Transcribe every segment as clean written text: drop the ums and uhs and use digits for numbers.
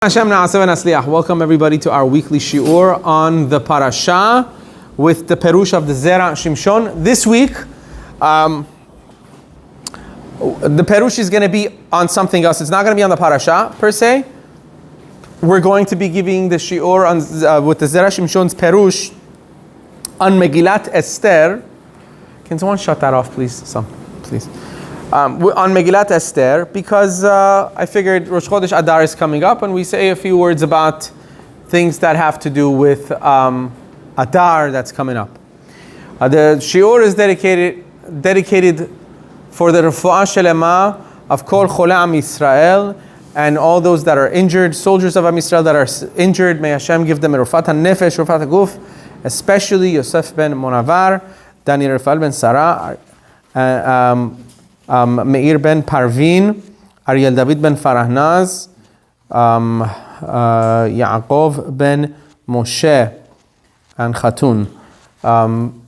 Welcome everybody to our weekly shiur on the parasha with the perush of the Zera Shimshon. This week, the perush is going to be on something else. It's not going to be on the parasha per se. We're going to be giving the shiur on, with the Zera Shimshon's perush on Megillat Esther. Can someone shut that off, please? Please. On Megillat Esther, because I figured Rosh Chodesh Adar is coming up, and we say a few words about things that have to do with Adar that's coming up. The shiur is dedicated for the refuah shelema of kol chole Am Yisrael and all those that are injured, soldiers of Am Yisrael that are injured. May Hashem give them rufat hanefesh, rufat haguf, especially Yosef ben Monavar, Daniel Rafael ben Sarah, Meir ben Parvin, Ariel David ben Farahnaz, Yaakov ben Moshe, and Khatun.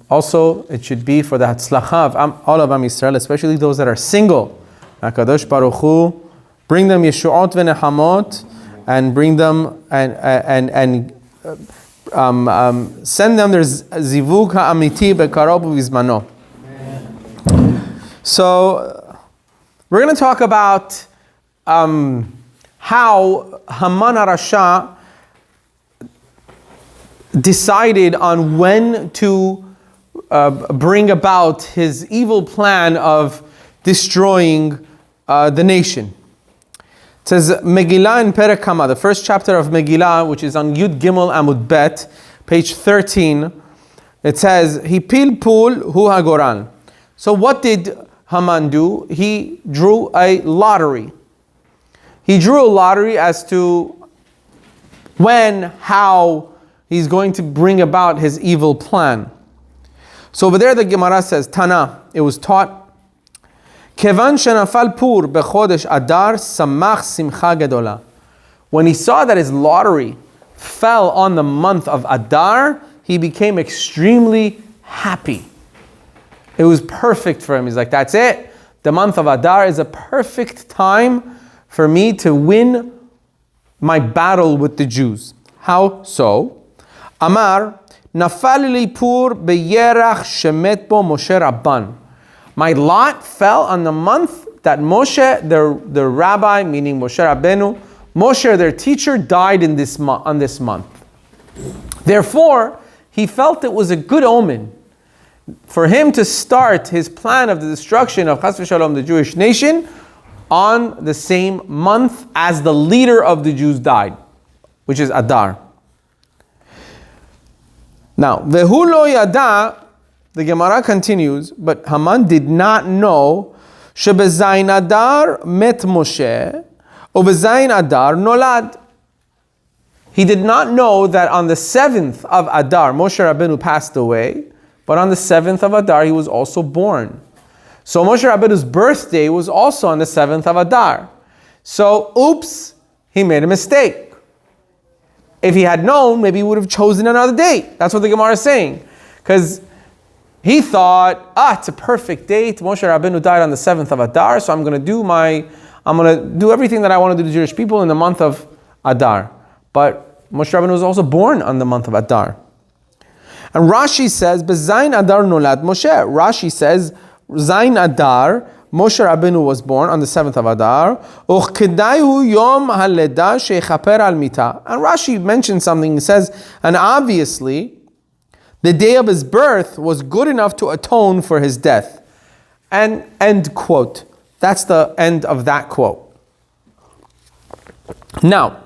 Also, it should be for the Hatzlacha of all of Am Yisrael, especially those that are single. HaKadosh Baruch Hu, bring them Yeshuot v'Nechamot, and bring them and send them their Zivug ha'amiti bekarov u'vizmano. So, we're going to talk about how Haman HaRasha decided on when to bring about his evil plan of destroying the nation. It says, Megillah in Perek Hama, the first chapter of Megillah, which is on Yud Gimel Amud Bet, page 13, it says, Hipil Pul Hu HaGoran. So what did Haman do? He drew a lottery. He drew a lottery as to when, how he's going to bring about his evil plan. So over there the Gemara says, Tana, it was taught, Kevan shenafal pur bechodesh Adar samach simcha gedola. When he saw that his lottery fell on the month of Adar, he became extremely happy. It was perfect for him. He's like, that's it. The month of Adar is a perfect time for me to win my battle with the Jews. How so? Amar, nafal li pur beyerach shemet bo Moshe Rabban. My lot fell on the month that Moshe, the rabbi, meaning Moshe Rabbeinu, Moshe, their teacher, died on this month. Therefore, he felt it was a good omen for him to start his plan of the destruction of Chas v'Shalom, the Jewish nation, on the same month as the leader of the Jews died, which is Adar. Now, Vehu lo yada, the Gemara continues, but Haman did not know shebezayin Adar met Moshe, ubezayin Adar nolad. He did not know that on the 7th of Adar, Moshe Rabbeinu passed away, but on the 7th of Adar, he was also born. So Moshe Rabbeinu's birthday was also on the 7th of Adar. So, oops, he made a mistake. If he had known, maybe he would have chosen another date. That's what the Gemara is saying. Because he thought, it's a perfect date. Moshe Rabbeinu died on the 7th of Adar, so I'm going to do everything that I want to do to the Jewish people in the month of Adar. But Moshe Rabbeinu was also born on the month of Adar. And Rashi says, B'zayin Adar nolad Moshe. Rashi says, Zayin Adar, Moshe Rabbeinu was born on the 7th of Adar. Uchkedaihu yom haleda shechaper al mita. And Rashi mentions something. He says, and obviously, the day of his birth was good enough to atone for his death. And end quote. That's the end of that quote. Now,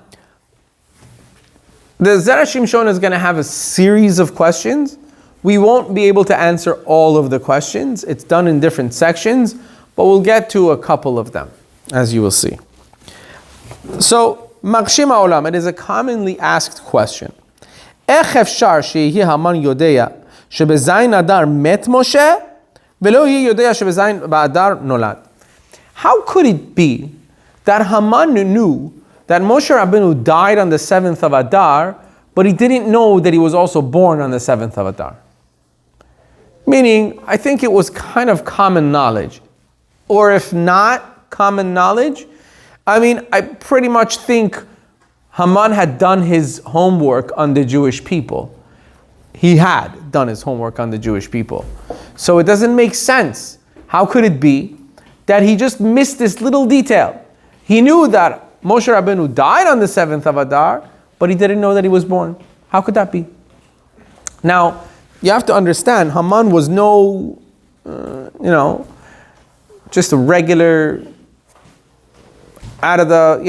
the Zera Shimshon is going to have a series of questions. We won't be able to answer all of the questions. It's done in different sections, but we'll get to a couple of them, as you will see. So, Makshim Ha'olam, it is a commonly asked question. Ech efshar shehi Haman yodeya shebezayin Adar met Moshe velo hi yodeya shebezayin ba'Adar nolad. How could it be that Haman knew that Moshe Rabbeinu died on the 7th of Adar, but he didn't know that he was also born on the 7th of Adar? Meaning, I think it was kind of common knowledge. Or if not common knowledge, I mean, I pretty much think Haman had done his homework on the Jewish people. He had done his homework on the Jewish people. So it doesn't make sense. How could it be that he just missed this little detail? He knew that Moshe Rabbeinu died on the 7th of Adar, but he didn't know that he was born. How could that be? Now, you have to understand, Haman was no, just a regular, out of the,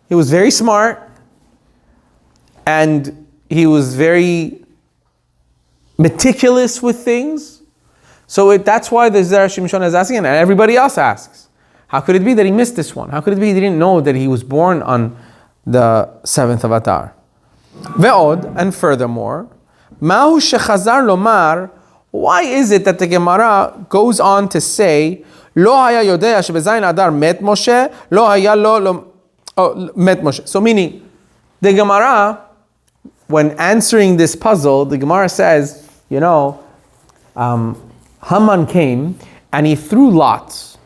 he was very smart, and he was very meticulous with things. So that's why the Zera Shimshon is asking, and everybody else asks, how could it be that he missed this one? How could it be he didn't know that he was born on the 7th of Adar? Ve'od, and furthermore, Mahu shechazar lomar, why is it that the Gemara goes on to say, Lo haya yodea shebezayin Adar met Moshe, lo haya met Moshe. So meaning, the Gemara, when answering this puzzle, the Gemara says, Haman came and he threw lots.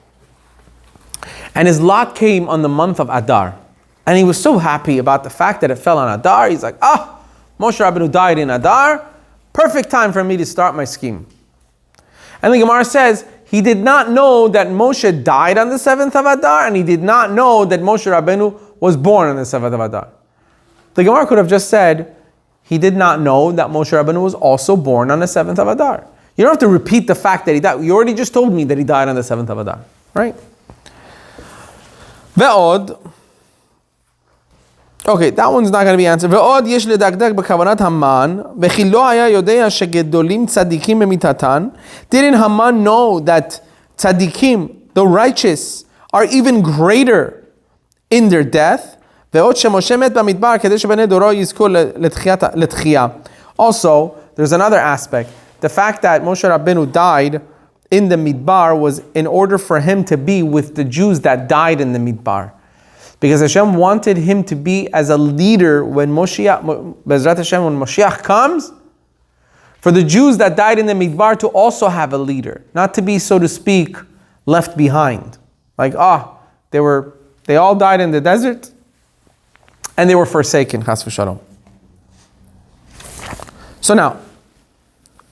And his lot came on the month of Adar. And he was so happy about the fact that it fell on Adar. He's like, Moshe Rabbeinu died in Adar. Perfect time for me to start my scheme. And the Gemara says, he did not know that Moshe died on the 7th of Adar, and he did not know that Moshe Rabbeinu was born on the 7th of Adar. The Gemara could have just said, he did not know that Moshe Rabbeinu was also born on the 7th of Adar. You don't have to repeat the fact that he died. You already just told me that he died on the 7th of Adar. Right? Ve'od. Okay, that one's not going to be answered. ועוד יש לדקדק בכוונת המן, וכי לא היה יודע שגדולים צדיקים במיתתן. Didn't Haman know that tzadikim, the righteous, are even greater in their death? ועוד שמשה מת במדבר כדי שבני דורו יזכו לתחייה. Also, there's another aspect. The fact that Moshe Rabbeinu died in the Midbar was in order for him to be with the Jews that died in the Midbar. Because Hashem wanted him to be as a leader when Bezrat Hashem, when Moshiach comes, for the Jews that died in the Midbar to also have a leader, not to be, so to speak, left behind. Like, they all died in the desert, and they were forsaken, chas v'shalom. So now,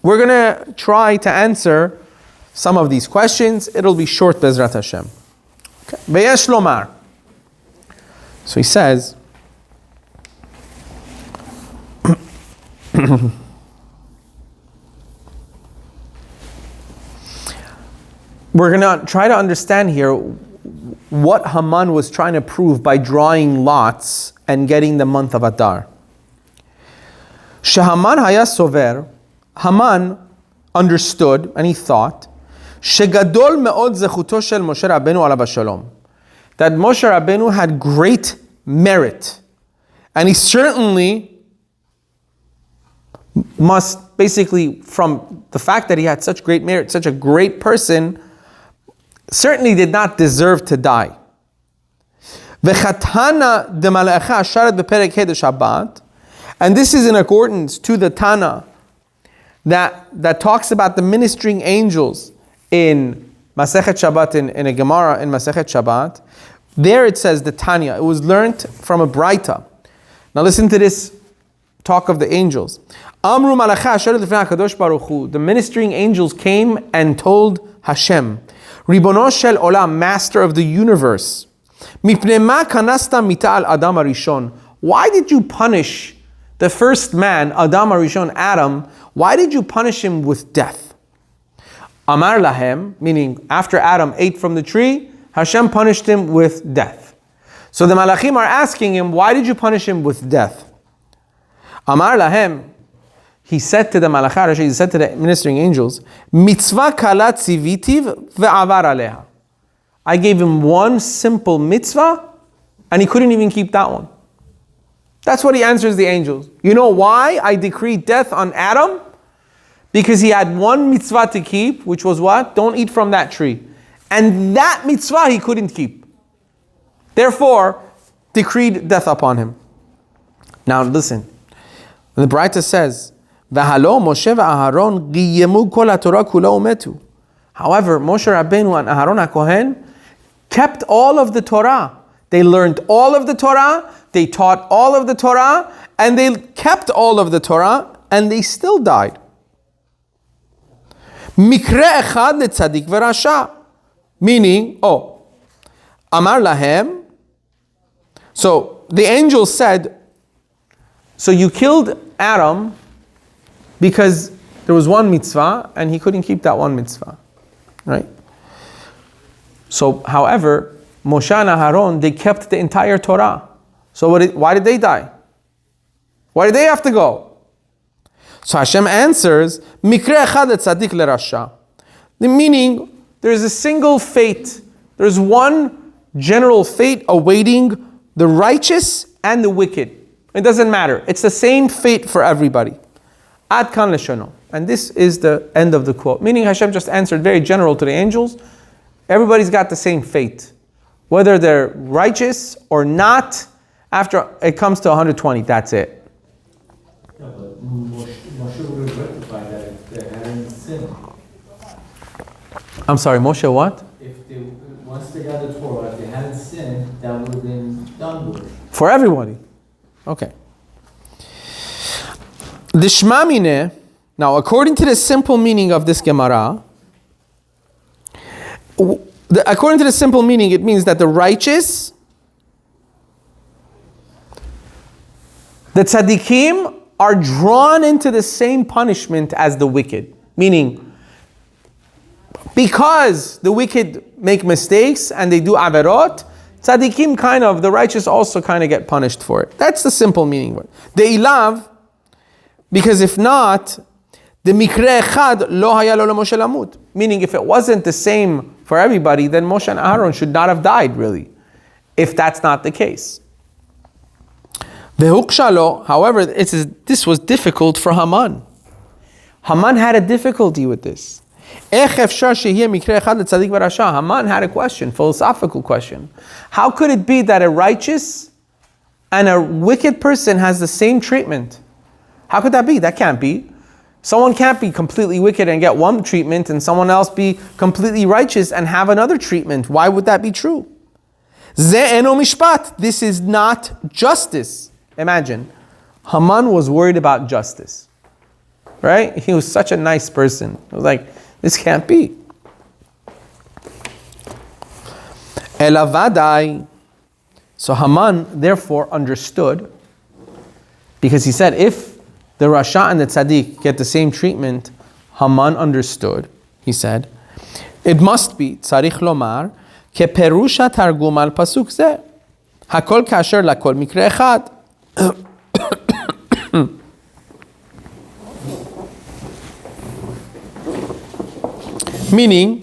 we're going to try to answer some of these questions. It'll be short, Bezrat Hashem. Ve'yesh lomar. So he says, we're going to try to understand here what Haman was trying to prove by drawing lots and getting the month of Adar. Shehaman haya sover, Haman understood and he thought, shegadol me'od zechuto shel Moshe Rabbeinu alav hashalom, that Moshe Rabbeinu had great merit. And he certainly must, basically, from the fact that he had such great merit, such a great person, certainly did not deserve to die. And this is in accordance to the Tana that talks about the ministering angels in Masechet Shabbat, in a Gemara in Masechet Shabbat. There it says the Tanya. It was learned from a Braita. Now listen to this talk of the angels. Amru malacha asher lefnei HaKadosh Baruch Hu. The ministering angels came and told Hashem, Ribono shel olam, master of the universe, mipnei ma kanasta mita al Adam harishon. Why did you punish the first man, Adam harishon, Adam? Why did you punish him with death? Amar lahem, meaning after Adam ate from the tree, Hashem punished him with death. So the Malachim are asking him, why did you punish him with death? Amar lahem, he said to the Malachim, he said to the ministering angels, Mitzvah kala tzivitiv ve'avar aleha. I gave him one simple mitzvah, and he couldn't even keep that one. That's what he answers the angels. You know why I decreed death on Adam? Because he had one mitzvah to keep, which was what? Don't eat from that tree. And that mitzvah he couldn't keep. Therefore, decreed death upon him. Now listen. The Braita says, V'halo Moshe v'Aharon giyemu kol haTorah kula umetu. However, Moshe Rabbeinu and Aharon HaKohen kept all of the Torah. They learned all of the Torah, they taught all of the Torah, and they kept all of the Torah, and they still died. Mikre echad letzadik v'rasha. Meaning, Amar lahem. So the angel said, so you killed Adam because there was one mitzvah and he couldn't keep that one mitzvah, right? So, however, Moshe and Aharon, they kept the entire Torah. So why did they die? Why did they have to go? So Hashem answers, Mikre echad letzadik lerasha. The meaning, there's a single fate. There's one general fate awaiting the righteous and the wicked. It doesn't matter. It's the same fate for everybody. Ad kan leshono. And this is the end of the quote. Meaning Hashem just answered very general to the angels. Everybody's got the same fate. Whether they're righteous or not, after it comes to 120, that's it. No, but Moshe would have rectified that if they hadn't sinned. I'm sorry, Moshe what? Once they got the Torah, if they hadn't sinned, that would have been done with. For everybody. Okay. The Shmamine, now according to the simple meaning of this Gemara, according to the simple meaning, it means that the righteous, the tzaddikim, are drawn into the same punishment as the wicked. Meaning, because the wicked make mistakes and they do averot, tzaddikim the righteous also get punished for it. That's the simple meaning. The ilav, because if not, the mikre echad lo haya lo Moshe lamut. Meaning, if it wasn't the same for everybody, then Moshe and Aharon should not have died, really. If that's not the case. However, this was difficult for Haman. Haman had a difficulty with this. Haman had a question, philosophical question. How could it be that a righteous and a wicked person has the same treatment? How could that be? That can't be. Someone can't be completely wicked and get one treatment and someone else be completely righteous and have another treatment. Why would that be true? This is not justice. Imagine, Haman was worried about justice. Right? He was such a nice person. He was like, this can't be. Elavadai. So Haman therefore understood, because he said, if the Rasha and the Tzaddik get the same treatment, Haman understood. He said, it must be, tzarich lomar, ke perusha targum al pasuk zeh. Hakol kasher lakol mikre echad. Meaning,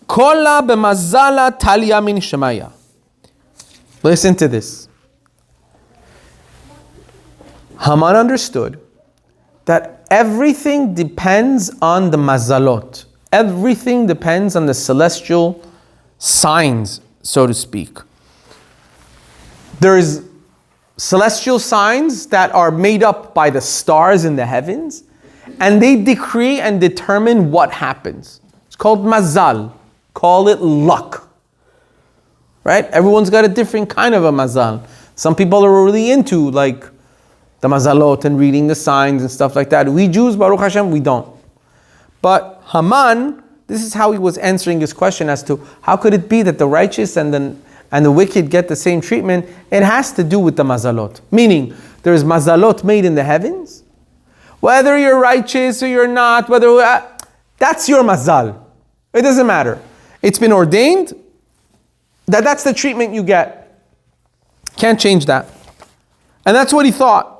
kola b'mazala talia min shemaya. Listen to this. Haman understood that everything depends on the mazalot. Everything depends on the celestial signs, so to speak. There's celestial signs that are made up by the stars in the heavens, and they decree and determine what happens. It's called mazal. Call it luck. Right? Everyone's got a different kind of a mazal. Some people are really into the mazalot and reading the signs and stuff like that. We Jews, Baruch Hashem, we don't. But Haman, this is how he was answering his question as to how could it be that the righteous and the wicked get the same treatment. It has to do with the mazalot. Meaning, there's mazalot made in the heavens. Whether you're righteous or you're not, that's your mazal. It doesn't matter. It's been ordained that's the treatment you get. Can't change that. And that's what he thought.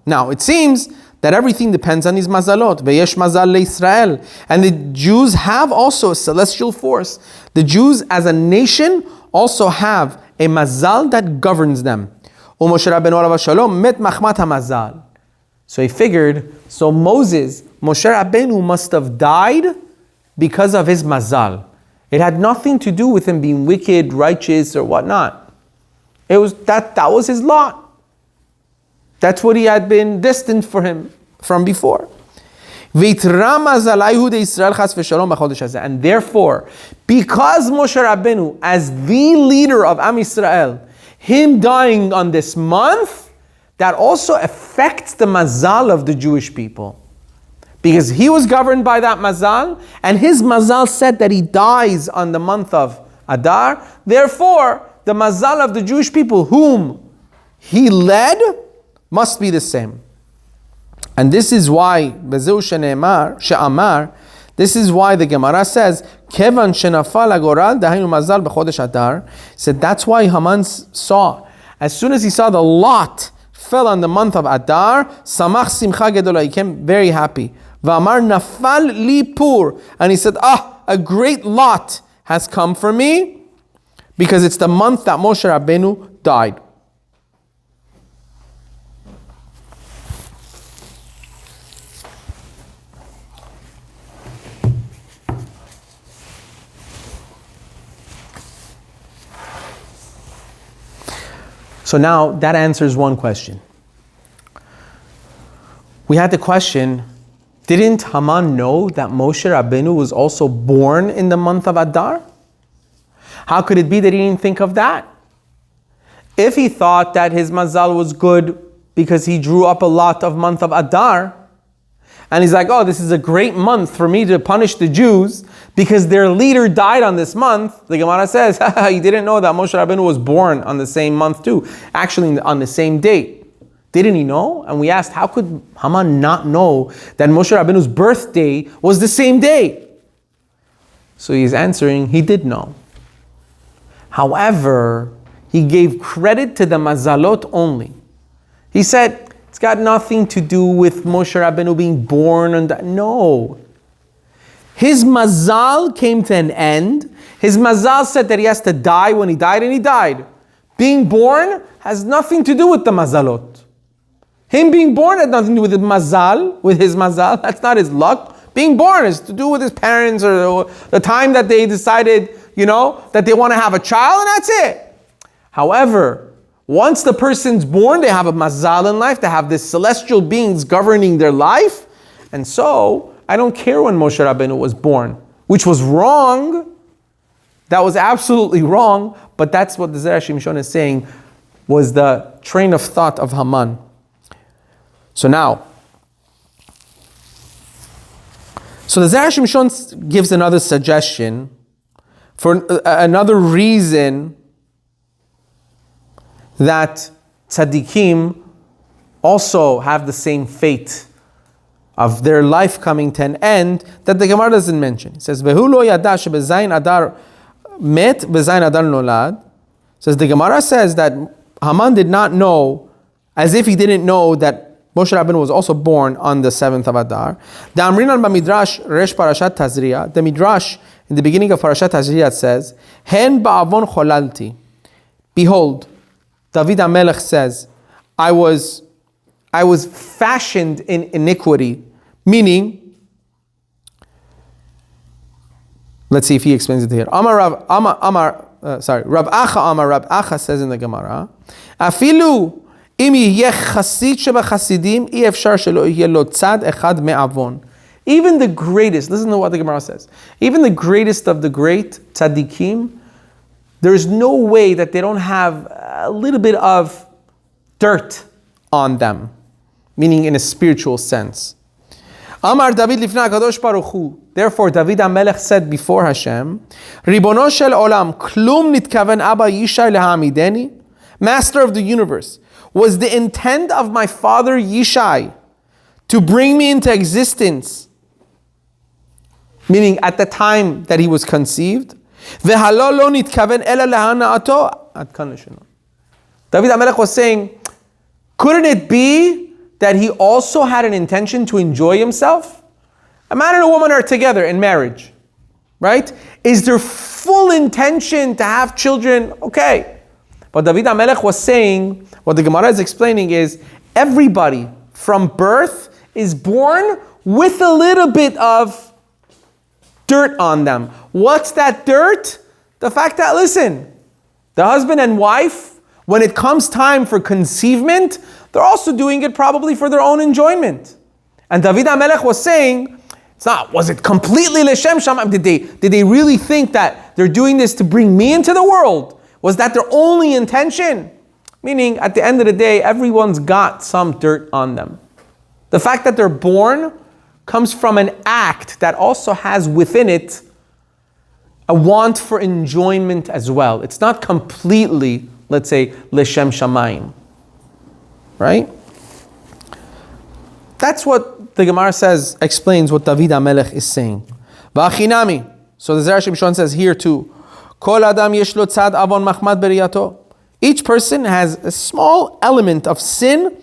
Now, it seems that everything depends on his mazalot. Ve'yesh mazal le'Israel. And the Jews have also a celestial force. The Jews as a nation also have a mazal that governs them. Moshe Rabbeinu alav shalom met machmat hamazal. So he figured, Moshe Rabbeinu must have died because of his mazal. It had nothing to do with him being wicked, righteous, or whatnot. It was that was his lot. That's what he had been destined for him from before. And therefore, because Moshe Rabbeinu, as the leader of Am Yisrael, him dying on this month, that also affects the mazal of the Jewish people. Because he was governed by that mazal, and his mazal said that he dies on the month of Adar. Therefore, the mazal of the Jewish people whom he led must be the same. And this is why, this is why the Gemara says, Kevan shenafal agoral dahainu mazal b'chodesh Adar. Said that's why Haman saw, as soon as he saw the lot fell on the month of Adar, samach simcha gedola, he became very happy. V'amar nafal li pur, and he said, a great lot has come for me, because it's the month that Moshe Rabbeinu died. So now that answers one question. We had the question, didn't Haman know that Moshe Rabbeinu was also born in the month of Adar? How could it be that he didn't think of that? If he thought that his mazal was good because he drew up a lot of month of Adar, and he's like, this is a great month for me to punish the Jews because their leader died on this month. The Gemara says, he didn't know that Moshe Rabbeinu was born on the same month too. Actually, on the same date. Didn't he know? And we asked, how could Haman not know that Moshe Rabbeinu's birthday was the same day? So he's answering, he did know. However, he gave credit to the mazalot only. He said, it's got nothing to do with Moshe Rabbeinu being born on that. No. His mazal came to an end. His mazal said that he has to die when he died, and he died. Being born has nothing to do with the mazalot. Him being born had nothing to do with his mazal, That's not his luck. Being born is to do with his parents or the time that they decided, that they want to have a child, and that's it. However, once the person's born, they have a mazal in life, they have these celestial beings governing their life. And so, I don't care when Moshe Rabbeinu was born, which was wrong. That was absolutely wrong, but that's what the Zera Shimshon is saying was the train of thought of Haman. So the Zera Shimshon gives another suggestion for another reason that tzaddikim also have the same fate of their life coming to an end that the Gemara doesn't mention. It says, "Vehu lo yada shebezayin Adar met bezayin Adar nolad." Says the Gemara says that Haman did not know, as if he didn't know that Moshe Rabbeinu was also born on the 7th of Adar. The Amrinan b'midrash resh parashat Tazria. The midrash in the beginning of parashat Tazria says, "Hen ba'avon cholalti." Behold, David HaMelech says, I was fashioned in iniquity. Meaning, let's see if he explains it here. Rav Acha says in the Gemara, Afilu im yeh chasid sheba chasidim, I efshar shelo yeh lo tzad echad me'avon. Even the greatest, listen to what the Gemara says, even the greatest of the great tzaddikim, there's no way that they don't have a little bit of dirt on them, meaning in a spiritual sense. Amar David lifnei HaKadosh Baruch Hu. Therefore, David HaMelech said before Hashem, Ribono shel olam, klum nitkaven Abba Yishai lehamideni. Master of the universe, was the intent of my father Yishai to bring me into existence, meaning at the time that he was conceived? David HaMelech was saying, couldn't it be that he also had an intention to enjoy himself? A man and a woman are together in marriage, right? Is there full intention to have children? Okay. But David HaMelech was saying, what the Gemara is explaining is, everybody from birth is born with a little bit of dirt on them. What's that dirt? The fact that, listen, the husband and wife, when it comes time for conceivement, they're also doing it probably for their own enjoyment. And David HaMelech was saying, it's not, was it completely L'Shem Shamayim? Did they really think that they're doing this to bring me into the world? Was that their only intention? Meaning, at the end of the day, everyone's got some dirt on them. The fact that they're born comes from an act that also has within it a want for enjoyment as well. It's not completely, let's say, L'Shem Shamayim. Right? That's what the Gemara says, explains what David HaMelech is saying. V'achinami. So the Zera Shimshon says here too, Kol Adam yesh lo tzad avon machmad beriyato. Each person has a small element of sin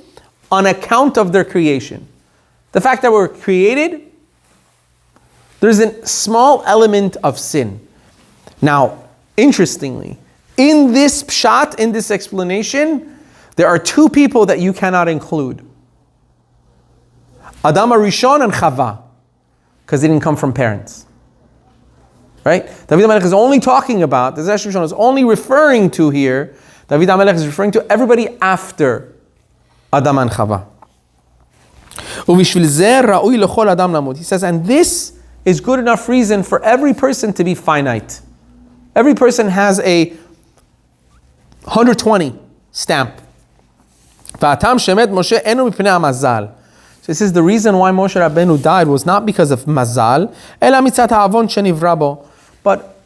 on account of their creation. The fact that we're created, there's a small element of sin. Now, interestingly, in this pshat, in this explanation, there are two people that you cannot include. Adam HaRishon and Chava, because they didn't come from parents. Right? David HaMelech is only talking about, the Zera Shimshon is only referring to here, David HaMelech is referring to everybody after Adam and Chava. He says, and this is good enough reason for every person to be finite. Every person has a 120 stamp. So this is the reason why Moshe Rabbeinu died was not because of mazal, but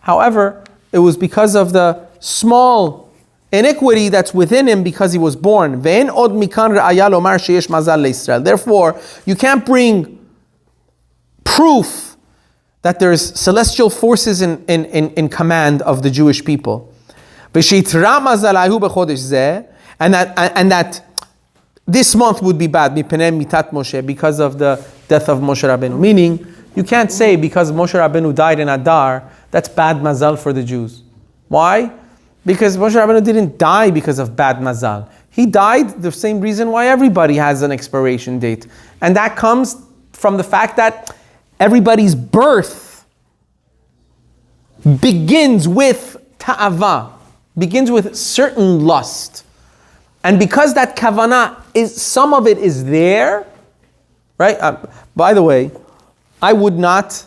however, it was because of the small iniquity that's within him because he was born. Therefore, you can't bring proof that there's celestial forces in command of the Jewish people. And that this month would be bad because of the death of Moshe Rabbeinu. Meaning, you can't say because Moshe Rabbeinu died in Adar, that's bad mazal for the Jews. Why? Because Moshe Rabbeinu didn't die because of bad mazal. He died the same reason why everybody has an expiration date. And that comes from the fact that everybody's birth begins with ta'ava, begins with certain lust. And because that kavanah is, some of it is there, right? By the way, I would not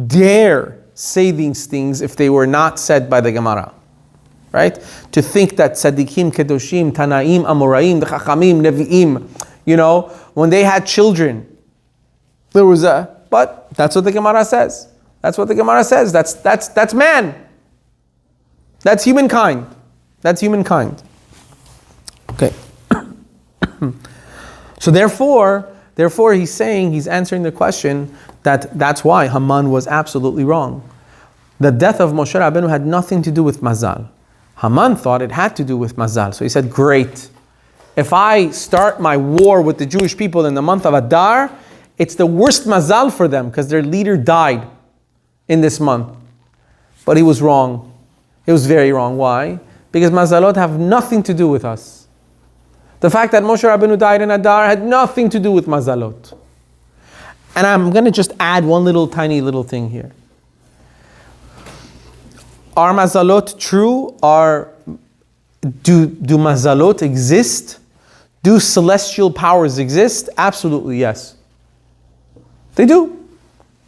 dare say these things if they were not said by the Gemara. Right? To think that tzaddikim, kedoshim, tanaim, amoraim, the chachamim, nevi'im, when they had children, there was but that's what the Gemara says. That's what the Gemara says. That's man. That's humankind. That's humankind. Okay. So therefore he's saying, he's answering the question that's why Haman was absolutely wrong. The death of Moshe Rabbeinu had nothing to do with mazal. Haman thought it had to do with mazal. So he said, great. If I start my war with the Jewish people in the month of Adar, it's the worst mazal for them because their leader died in this month. But he was wrong. He was very wrong. Why? Because mazalot have nothing to do with us. The fact that Moshe Rabbeinu died in Adar had nothing to do with mazalot. And I'm going to just add one tiny little thing here. Are mazalot true? Do mazalot exist? Do celestial powers exist? Absolutely yes. They do.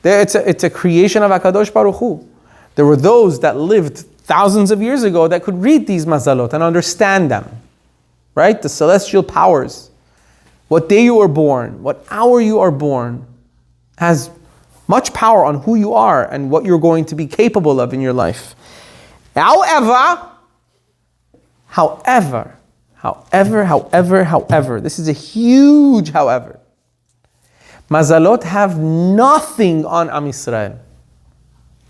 It's a creation of HaKadosh Baruch Hu. There were those that lived thousands of years ago that could read these mazalot and understand them. Right? The celestial powers. What day you were born, what hour you are born, has much power on who you are and what you're going to be capable of in your life. However, this is a huge however. Mazalot have nothing on Am Yisrael.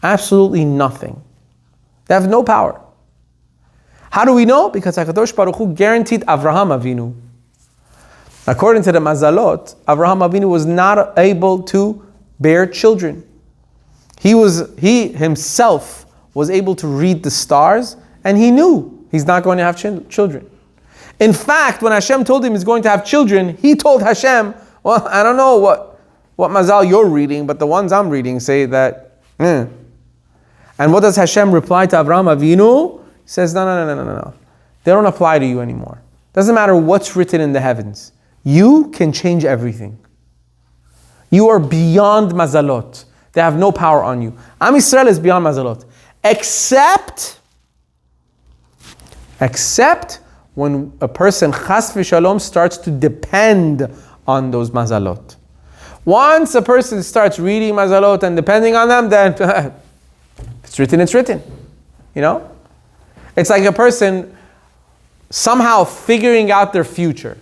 Absolutely nothing. They have no power. How do we know? Because HaKadosh Baruch Hu guaranteed Avraham Avinu. According to the Mazalot, Avraham Avinu was not able to bear children. He himself was able to read the stars, and he knew he's not going to have children. In fact, when Hashem told him he's going to have children, he told Hashem, well, I don't know what mazal you're reading, but the ones I'm reading say that, And what does Hashem reply to Avraham Avinu? He says, no. They don't apply to you anymore. Doesn't matter what's written in the heavens. You can change everything. You are beyond mazalot. They have no power on you. Am Yisrael is beyond mazalot. Except when a person, chas v'shalom, starts to depend on those mazalot. Once a person starts reading mazalot and depending on them, then it's written. You know? It's like a person somehow figuring out their future.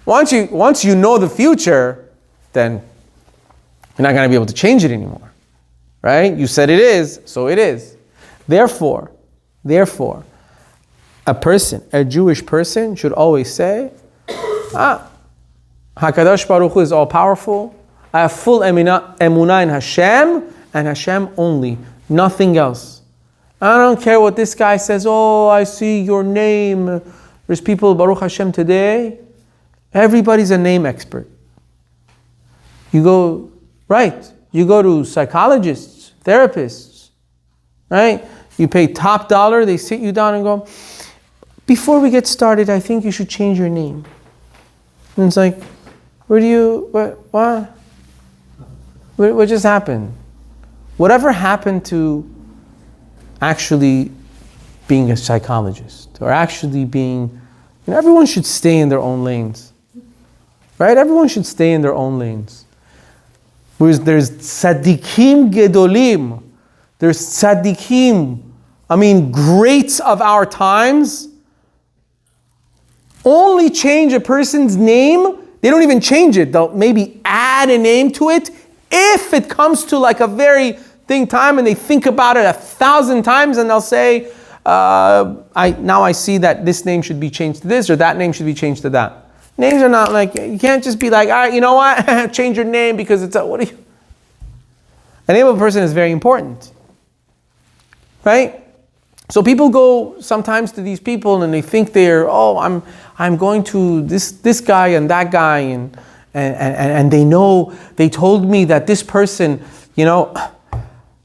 Once you know the future, then you're not going to be able to change it anymore. Right? You said it is, so it is. Therefore, a Jewish person should always say, HaKadosh Baruch Hu is all powerful. I have full emunah in Hashem and Hashem only, nothing else. I don't care what this guy says. Oh, I see your name. There's people, Baruch Hashem, today. Everybody's a name expert. You go to psychologists, therapists, right? You pay top dollar, they sit you down and go, before we get started, I think you should change your name. And it's like, what just happened? Whatever happened to actually being a psychologist or actually being, everyone should stay in their own lanes, right? Everyone should stay in their own lanes. Whereas there's tzaddikim gedolim, there's tzaddikim, greats of our times, only change a person's name. They don't even change it. They'll maybe add a name to it if it comes to like a very thing time and they think about it 1,000 times and they'll say, I see that this name should be changed to this or that name should be changed to that. Names are not like, you can't just be like, all right, you know what? Change your name because it's what do you? The name of a person is very important. Right? So people go sometimes to these people and they think they're, I'm going to this guy and that guy and they know, they told me that this person, this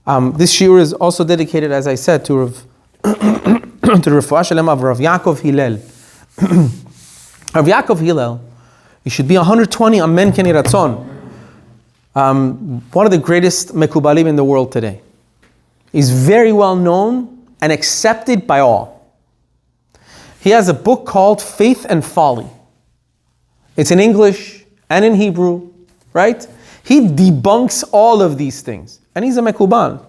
shiur is also dedicated, as I said, to the Refuah Shalem of Rav Yaakov Hillel. Rav Yaakov Hillel, he should be 120 Amen Keni Ratzon. One of the greatest Mekubalim in the world today. He's very well known and accepted by all. He has a book called Faith and Folly. It's in English and in Hebrew, right? He debunks all of these things. And he's a Mekubal.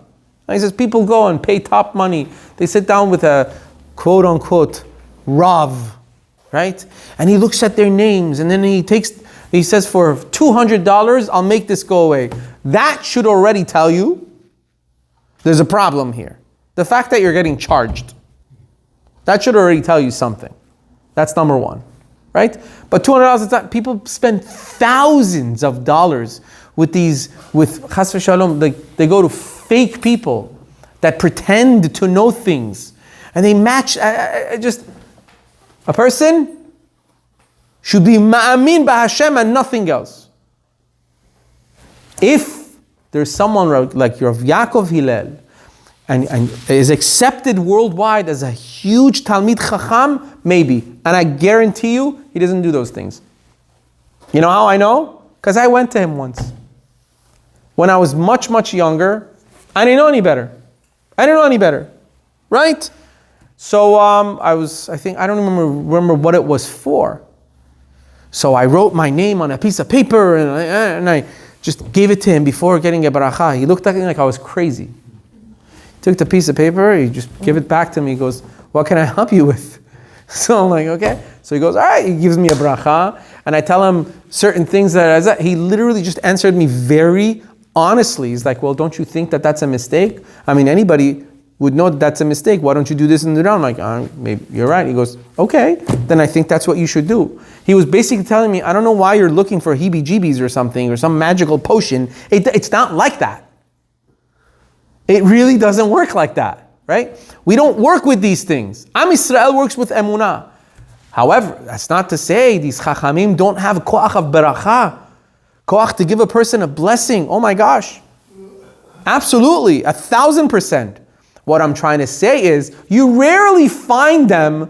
And he says people go and pay top money. They sit down with a quote unquote Rav, right? And he looks at their names and then he says for $200, I'll make this go away. That should already tell you there's a problem here. The fact that you're getting charged, that should already tell you something. That's number one, right? But $200, people spend thousands of dollars with chas v'shalom. They go to fake people that pretend to know things, and they match. A person should be ma'amin b'Hashem and nothing else. If there's someone like Rav Yaakov Hillel, and is accepted worldwide as a huge Talmid Chacham, maybe. And I guarantee you, he doesn't do those things. You know how I know? Because I went to him once. When I was much, much younger, I didn't know any better. Right? So I don't remember what it was for. So I wrote my name on a piece of paper and I just gave it to him before getting a baracha. He looked at me like I was crazy. Took the piece of paper, he just gave it back to me. He goes, what can I help you with? So I'm like, okay. So he goes, all right. He gives me a bracha, and I tell him certain things that he literally just answered me very honestly. He's like, well, don't you think that that's a mistake? Anybody would know that that's a mistake. Why don't you do this and do that? I'm like, maybe you're right. He goes, okay, then I think that's what you should do. He was basically telling me, I don't know why you're looking for heebie-jeebies or something, or some magical potion. It's not like that. It really doesn't work like that, right? We don't work with these things. Am Yisrael works with emunah. However, that's not to say these chachamim don't have koach of beracha, koach to give a person a blessing. Oh my gosh. Absolutely, 1,000%. What I'm trying to say is, you rarely find them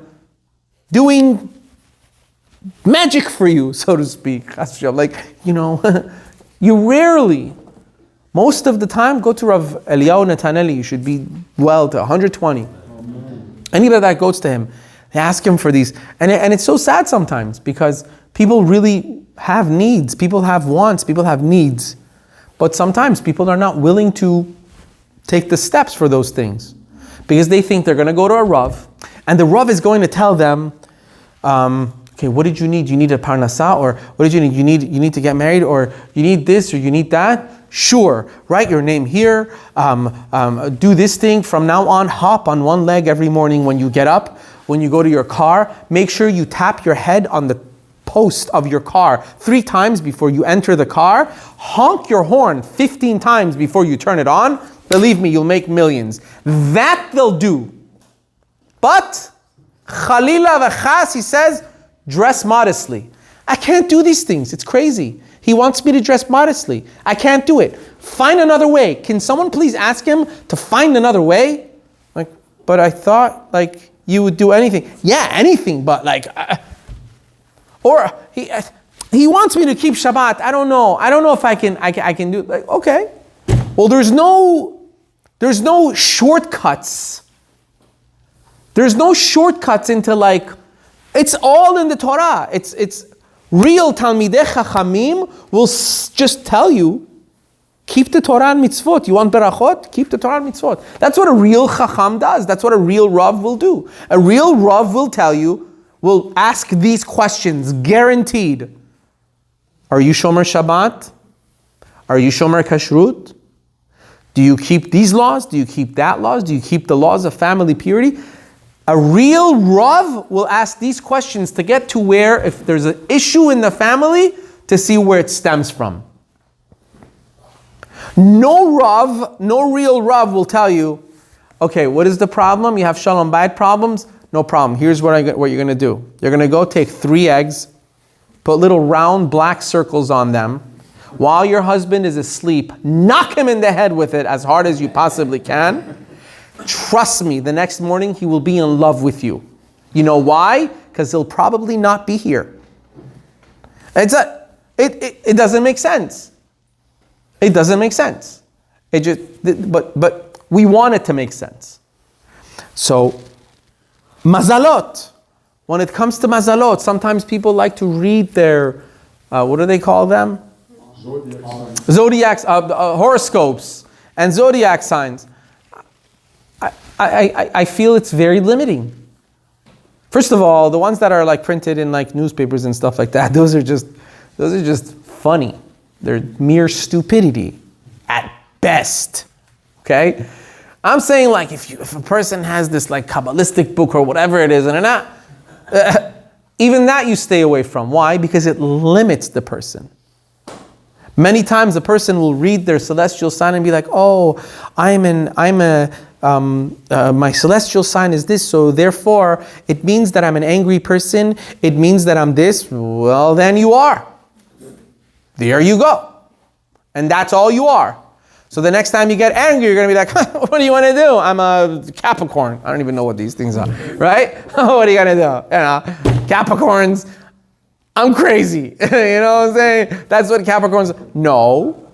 doing magic for you, so to speak. Like, You rarely, most of the time, go to Rav Eliyahu Netaneli. You should be well to 120. Anybody that goes to him, they ask him for these. And it's so sad sometimes because people really have needs. People have wants. People have needs. But sometimes people are not willing to take the steps for those things because they think they're going to go to a Rav and the Rav is going to tell them, okay, what did you need? You need a parnasa, or what did you need? You need to get married, or you need this, or you need that? Sure, write your name here, do this thing from now on, hop on one leg every morning when you get up, when you go to your car, make sure you tap your head on the post of your car 3 times before you enter the car, honk your horn 15 times before you turn it on, believe me, you'll make millions. That they'll do. But, Khalila v'chas, he says, dress modestly. I can't do these things, it's crazy. He wants me to dress modestly. I can't do it. Find another way. Can someone please ask him to find another way? Like, but I thought, like, you would do anything. Yeah, anything, but like, or he wants me to keep Shabbat. I don't know. I don't know if I can do it. Like, okay. Well, there's no shortcuts. There's no shortcuts into like, it's all in the Torah. It's real Talmidei Chachamim will just tell you, keep the Torah and mitzvot. You want berachot? Keep the Torah and mitzvot. That's what a real Chacham does. That's what a real Rav will do. A real Rav will tell you, will ask these questions, guaranteed. Are you Shomer Shabbat? Are you Shomer Kashrut? Do you keep these laws? Do you keep that laws? Do you keep the laws of family purity? A real Rav will ask these questions to get to where, if there's an issue in the family, to see where it stems from. No Rav, no real Rav will tell you, okay, what is the problem? You have Shalom Bayit problems? No problem. Here's what you're going to do. You're going to go take 3 eggs, put little round black circles on them. While your husband is asleep, knock him in the head with it as hard as you possibly can. Trust me, the next morning he will be in love with you. You know why? Because he'll probably not be here. It doesn't make sense. It doesn't make sense. But we want it to make sense. So, mazalot. When it comes to mazalot, sometimes people like to read their, what do they call them? Zodiacs, horoscopes and zodiac signs. I feel it's very limiting. First of all, the ones that are like printed in like newspapers and stuff like that, those are just funny. They're mere stupidity at best. Okay? I'm saying like if a person has this like Kabbalistic book or whatever it is, and even that you stay away from. Why? Because it limits the person. Many times a person will read their celestial sign and be like, oh, my celestial sign is this, so therefore it means that I'm an angry person, it means that I'm this. Well, then you are. There you go. And that's all you are. So the next time you get angry, you're going to be like, what do you want to do? I'm a Capricorn. I don't even know what these things are, right? What are you going to do? You know, Capricorns, I'm crazy. You know what I'm saying? That's what Capricorns. No.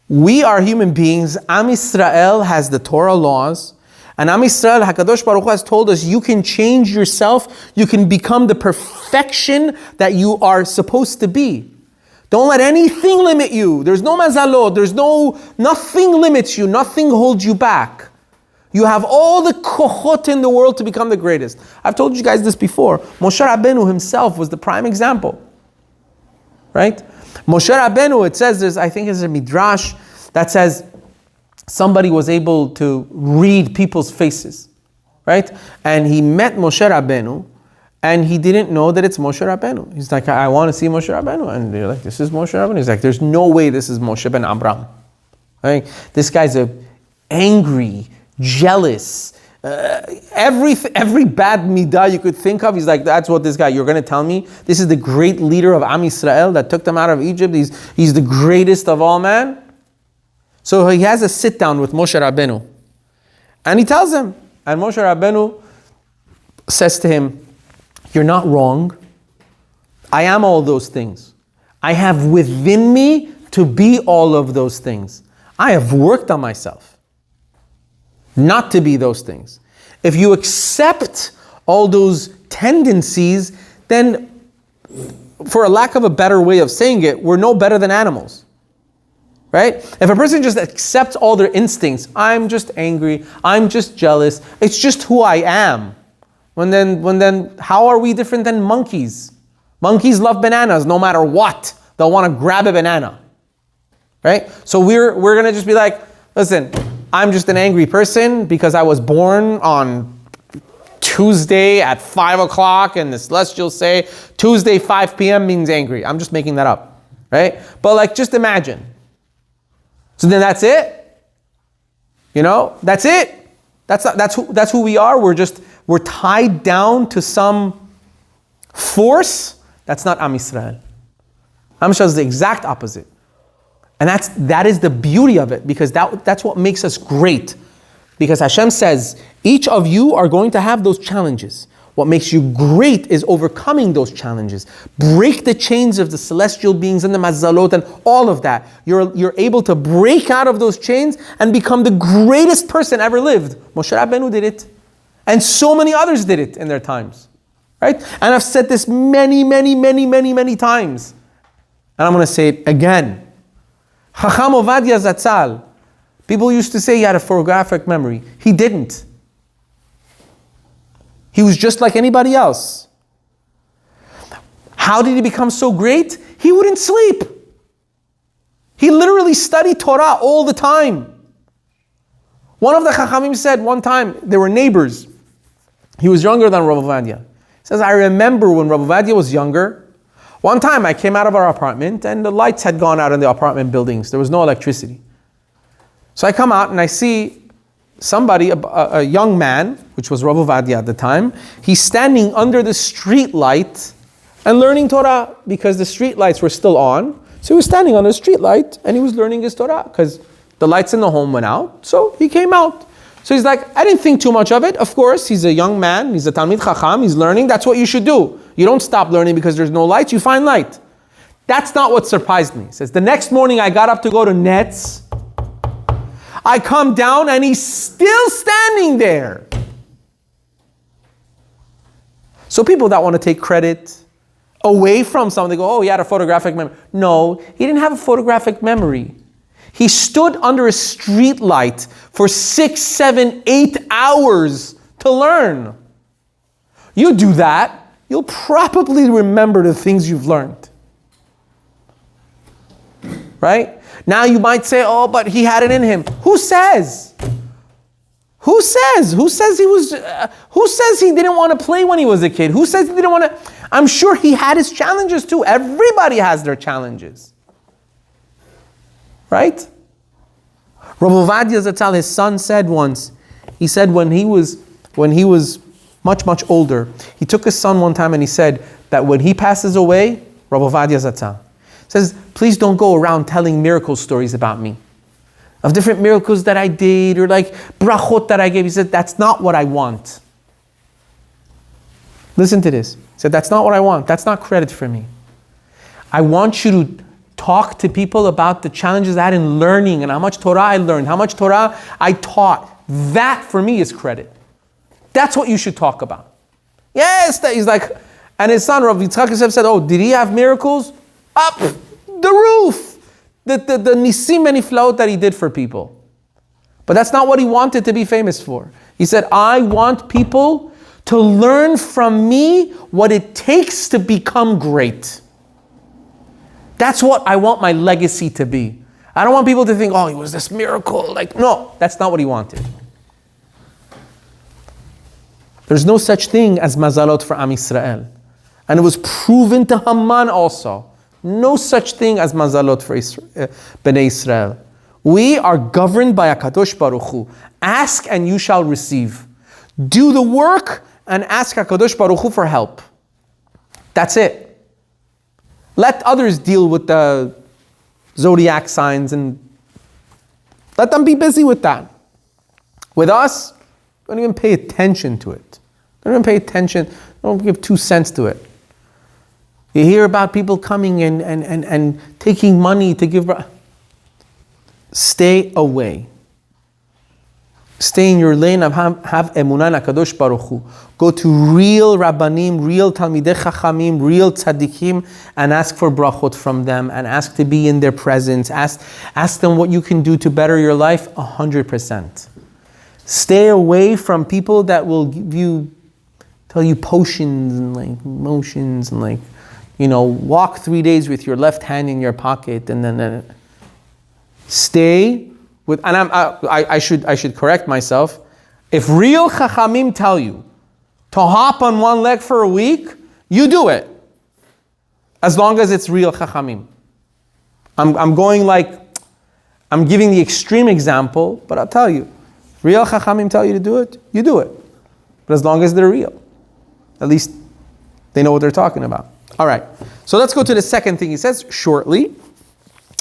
We are human beings. Am Yisrael has the Torah laws. And Am Yisrael, HaKadosh Baruch Hu has told us, you can change yourself. You can become the perfection that you are supposed to be. Don't let anything limit you. There's no mazalot. Nothing limits you. Nothing holds you back. You have all the kochot in the world to become the greatest. I've told you guys this before. Moshe Rabbeinu himself was the prime example. Right? Moshe Rabbeinu, it says, I think there's a midrash that says somebody was able to read people's faces. Right? And he met Moshe Rabbeinu, and he didn't know that it's Moshe Rabbeinu. He's like, I want to see Moshe Rabbeinu. And they're like, this is Moshe Rabbeinu. He's like, there's no way this is Moshe ben Abraham. Right? This guy's angry, jealous, every bad midah you could think of. He's like, that's what this guy, you're going to tell me this is the great leader of Am Yisrael that took them out of Egypt. He's the greatest of all man. So he has a sit down with Moshe Rabbeinu. And he tells him, and Moshe Rabbeinu says to him, you're not wrong. I am all those things. I have within me to be all of those things. I have worked on myself not to be those things. If you accept all those tendencies, then, for a lack of a better way of saying it, we're no better than animals. Right? If a person just accepts all their instincts, I'm just angry, I'm just jealous, it's just who I am. When then how are we different than monkeys? Monkeys love bananas no matter what. They'll want to grab a banana. Right? So we're going to just be like, listen, I'm just an angry person because I was born on Tuesday at 5 o'clock and the celestials say Tuesday 5 p.m. means angry. I'm just making that up. Right? But like, just imagine. So then that's it. You know, that's it. That's who we are. We're tied down to some force. That's not Am Yisrael. Am Yisrael is the exact opposite. And that is the beauty of it, because that's what makes us great. Because Hashem says, each of you are going to have those challenges. What makes you great is overcoming those challenges. Break the chains of the celestial beings and the mazalot and all of that. You're able to break out of those chains and become the greatest person ever lived. Moshe Rabbeinu did it. And so many others did it in their times. Right? And I've said this many, many, many, many, many times. And I'm going to say it again. Chacham Ovadia Zatzal. People used to say he had a photographic memory. He didn't. He was just like anybody else. How did he become so great? He wouldn't sleep. He literally studied Torah all the time. One of the Chachamim said one time, they were neighbors. He was younger than Rav Ovadia. He says, I remember when Rav Ovadia was younger, one time I came out of our apartment and the lights had gone out in the apartment buildings. There was no electricity. So I come out and I see somebody, a young man, which was Rav Ovadia at the time, he's standing under the street light and learning Torah because the street lights were still on. So he was standing under the street light and he was learning his Torah because the lights in the home went out. So he came out. So he's like, I didn't think too much of it. Of course, he's a young man. He's a Talmid Chacham. He's learning. That's what you should do. You don't stop learning because there's no lights. You find light. That's not what surprised me. He says, the next morning I got up to go to Nets. I come down and he's still standing there. So people that want to take credit away from something, they go, oh, he had a photographic memory. No, he didn't have a photographic memory. He stood under a street light for 6, 7, 8 hours to learn. You do that, you'll probably remember the things you've learned. Right? Now you might say, oh, but he had it in him. Who says? Who says? Who says he didn't want to play when he was a kid? Who says he didn't want to? I'm sure he had his challenges too. Everybody has their challenges. Right? Rav Ovadia Zatzal, his son, said once, he said when he was much, much older, he took his son one time and he said that when he passes away, Rav Ovadia Zatzal says, please don't go around telling miracle stories about me. Of different miracles that I did or like brachot that I gave. He said, that's not what I want. Listen to this. He said, that's not what I want. That's not credit for me. I want you to talk to people about the challenges I had in learning and how much Torah I learned, how much Torah I taught. That for me is credit. That's what you should talk about. Yes, he's like, and his son Rav Yitzchak Yosef said, oh, did he have miracles? Up the roof. The nisim and niflaot that he did for people. But that's not what he wanted to be famous for. He said, I want people to learn from me what it takes to become great. That's what I want my legacy to be. I don't want people to think, oh, he was this miracle. Like, no, that's not what he wanted. There's no such thing as mazalot for Am Yisrael. And it was proven to Haman also. No such thing as mazalot for Bnei Israel. We are governed by HaKadosh Baruch Hu. Ask and you shall receive. Do the work and ask HaKadosh Baruch Hu for help. That's it. Let others deal with the zodiac signs and let them be busy with that. With us, don't even pay attention to it. Don't even pay attention. Don't give 2 cents to it. You hear about people coming and taking money to give. Stay away. Stay in your lane of have emunah in HaKadosh Baruch Hu. Go to real Rabbanim, real Talmidei Chachamim, real Tzaddikim, and ask for brachot from them, and ask to be in their presence. Ask them what you can do to better your life, 100%. Stay away from people that will tell you potions and like motions and like, walk 3 days with your left hand in your pocket and then stay with. And I should correct myself. If real Chachamim tell you to hop on one leg for a week, you do it, as long as it's real Chachamim. I'm giving the extreme example, but I'll tell you, real Chachamim tell you to do it, you do it. But as long as they're real, at least they know what they're talking about. All right, so let's go to the second thing he says shortly.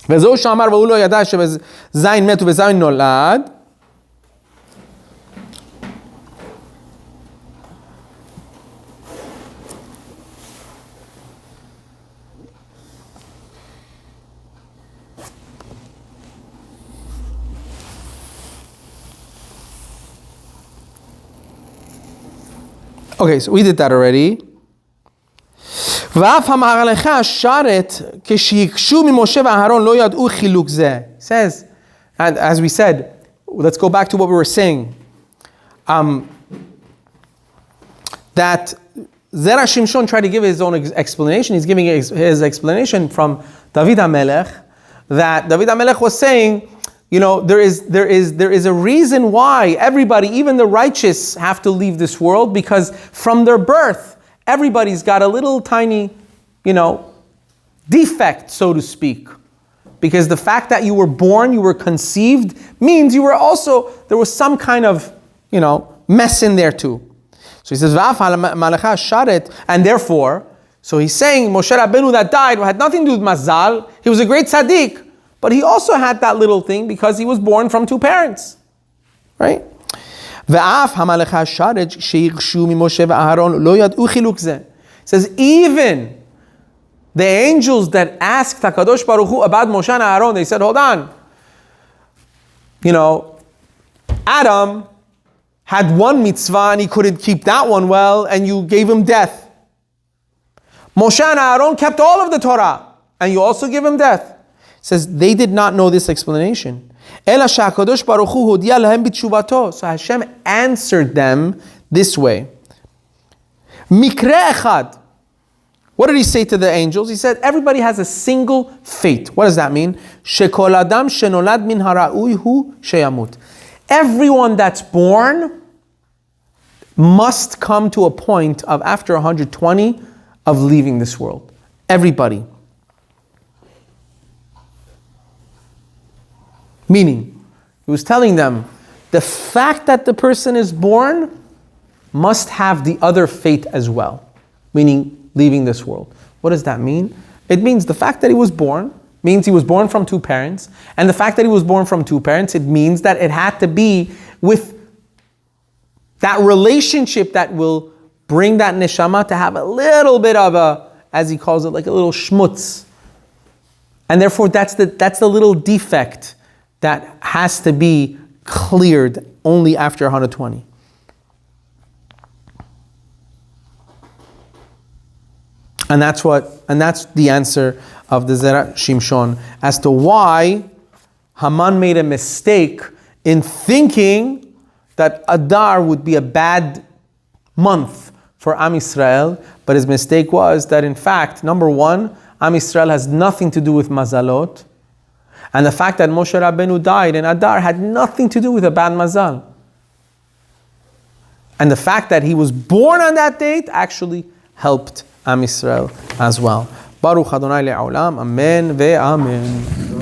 וזהו שאמר והוא לא ידע שבזין מת ובזין נולד. Okay, so we did that already. ואף המהלכה השרת כשיקשו ממשה ואהרון לא ידעו חילוק זה. Says, and as we said, let's go back to what we were saying, that Zera Shimshon tried to give his own explanation. He's giving his explanation from David HaMelech, that David HaMelech was saying, there is a reason why everybody, even the righteous, have to leave this world, because from their birth, everybody's got a little tiny, defect, so to speak. Because the fact that you were born, you were conceived, means you were also, there was some kind of, mess in there too. So he says, and therefore, so he's saying Moshe Rabbeinu that died had nothing to do with mazal. He was a great tzaddik, but he also had that little thing because he was born from two parents, right? Says even the angels that asked HaKadosh Baruch Hu about Moshe and Aaron, they said, hold on, Adam had one mitzvah and he couldn't keep that one well, and you gave him death. Moshe and Aaron kept all of the Torah and you also give him death. It says they did not know this explanation. So Hashem answered them this way. Mikre echad. What did he say to the angels? He said, everybody has a single fate. What does that mean? Shekol adam shenolad min hara'ui hu sheyamut. Everyone that's born must come to a point of, after 120, of leaving this world. Everybody. Meaning, he was telling them, the fact that the person is born must have the other fate as well. Meaning, leaving this world. What does that mean? It means the fact that he was born means he was born from two parents. And the fact that he was born from two parents, it means that it had to be with that relationship that will bring that neshama to have a little bit of a, as he calls it, like a little schmutz. And therefore that's the little defect that has to be cleared only after 120. And that's the answer of the Zera Shimshon as to why Haman made a mistake in thinking that Adar would be a bad month for Am Yisrael, but his mistake was that in fact, number one, Am Yisrael has nothing to do with mazalot, and the fact that Moshe Rabbeinu died in Adar had nothing to do with a bad mazal. And the fact that he was born on that date actually helped Am Yisrael as well. Baruch Adonai le'olam, amen ve'amen.